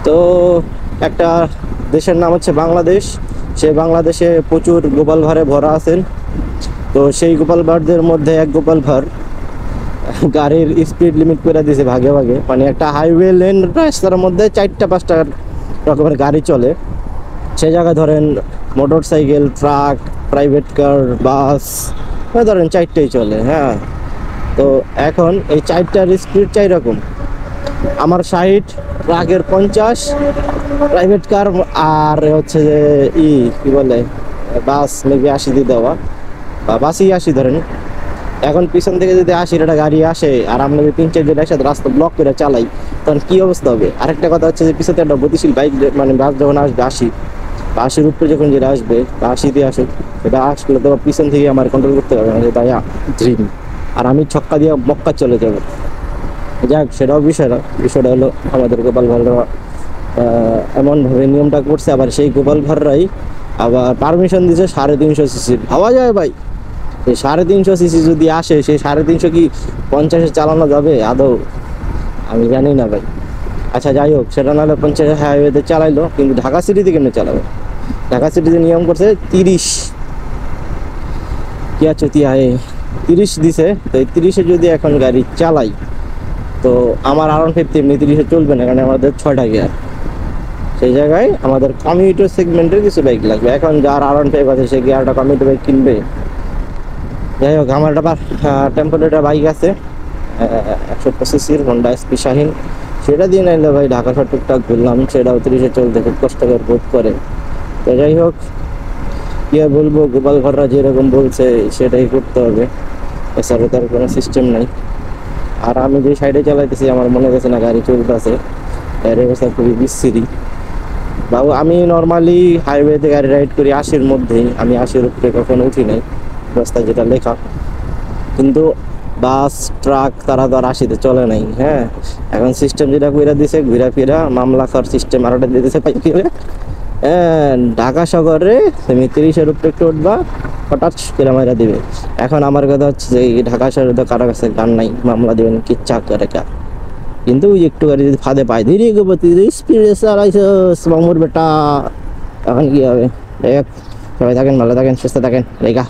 তো একটা দেশের নাম হচ্ছে বাংলাদেশ। সেই বাংলাদেশে প্রচুর গোপাল ভাঁড়ে ভরা আছেন। তো সেই গোপাল ভাঁড়দের মধ্যে এক গোপাল ভাঁড় গাড়ির স্পিড লিমিট করে দিয়েছে ভাগে ভাগে, মানে একটা হাইওয়ে লেন রাস্তার মধ্যে 4-5টা রকমের গাড়ি চলে। সেই জায়গায় ধরেন motor cycle, truck, private car, bus ধরেন 4টেই চলে। হ্যাঁ, তো এখন এই 4টার স্পিড 4 রকম। আমার 60, ট্রাকের 50, প্রাইভেট কার আর হচ্ছে যে কি বলে বাস মেবি 80 দিয়ে দেওয়া, বা বাসই 80 ধরেন। এখন পিছন থেকে যদি 80টা গাড়ি আসে আর আমরা যদি 3-4 জন একসাথে রাস্তা ব্লক করে চালাই, তখন কি অবস্থা হবে? আরেকটা কথা হচ্ছে যে পিছনে একটা গতিশীল বাইক, মানে বাস যখন আসবে 80 উপরে যখন যেটা আসবে বা 80 দিয়ে আসুক, সেটা আসলে তো পিছন থেকে আমার কন্ট্রোল করতে পারবে না যে ভাইয়া ড্রিম, আর আমি ছক্কা দিয়ে মক্কা চলে যাবো। যাক, সেটাও বিষয় না। বিষয়টা হলো আমাদের গোপাল ভাড়রা এমনভাবে নিয়মটা করছে, আবার সেই গোপাল ভাড়রাই আবার পারমিশন দিচ্ছে 350 সিসির। ভাবা যায় ভাই, এই 350 সিসি যদি আসে, সেই 350 কি 50-এ চালানো যাবে আদৌ? আমি জানি না ভাই। আচ্ছা যাই হোক, সেটা নাহলে 50 হাইওয়েতে চালাইলো, কিন্তু ঢাকা সিটিতে কেমনে চালাবে? ঢাকা সিটিতে নিয়ম করছে 30, কি আছে 30 দিছে। তো এই 30-এ যদি এখন গাড়ি চালাই, তো আমার R150 এমনি 30-এ চলবে না, কারণ আমাদের 6টা গিয়ার। সেই জায়গায় আমাদের কমিউটার সেগমেন্টের কিছু বাইক লাগবে। এখন যার R150 আছে সে গিয়ারটা কমিউটার বাইক কিনবে। যাই হোক, আমার একটা টেম্পোরেটার বাইক আছে 150 সিসির হন্ডা এসপি শাহিন, সেটা দিয়ে নাইলে ভাই ঢাকা শহর টুকটাক ঘুরলাম, সেটাও 30-এ চলতে খুব কষ্টকর বোধ করে। তো যাই হোক, কি আর বলবো, গোপাল ভাড়রা যেরকম বলছে সেটাই করতে হবে, এছাড়া তার কোনো সিস্টেম নাই। আর আমি যে সাইডে চালাইতেছি আমার মনে হচ্ছে না গাড়ি চলতেছে, এর অবস্থা খুবই বিচ্ছিরি। বাবু, আমি নর্মালি হাইওয়েতে গাড়ি রাইড করি 80-এর মধ্যেই, আমি 80-এর উপরে কখনো উঠি নাই রাস্তায় যেটা লেখা। কিন্তু বাস, ট্রাক তারা তো আর 80-তে চলে নাই। হ্যাঁ, এখন সিস্টেম যেটা কইরা দিছে, ঘুরা ফিরা মামলা খাওয়ার সিস্টেম আরোটা দিয়ে দিছে পাইকি। ঢাকা শহরে তুমি 30-এর উপরে একটু উঠবা, হঠাৎ করে মারা দিবে। এখন আমার কথা হচ্ছে যে এই ঢাকা শহরে তো কারো কাছে গান নাই, মামলা দিবেন কি চা করে কা। কিন্তু ওই একটু গাড়ি যদি ফাঁদে পায়, ধীরে গতি স্পিডে চালাইছস মামুর বেটা, এখন কি হবে? সবাই থাকেন, ভালো থাকেন, সুস্থ থাকেন, রেখা।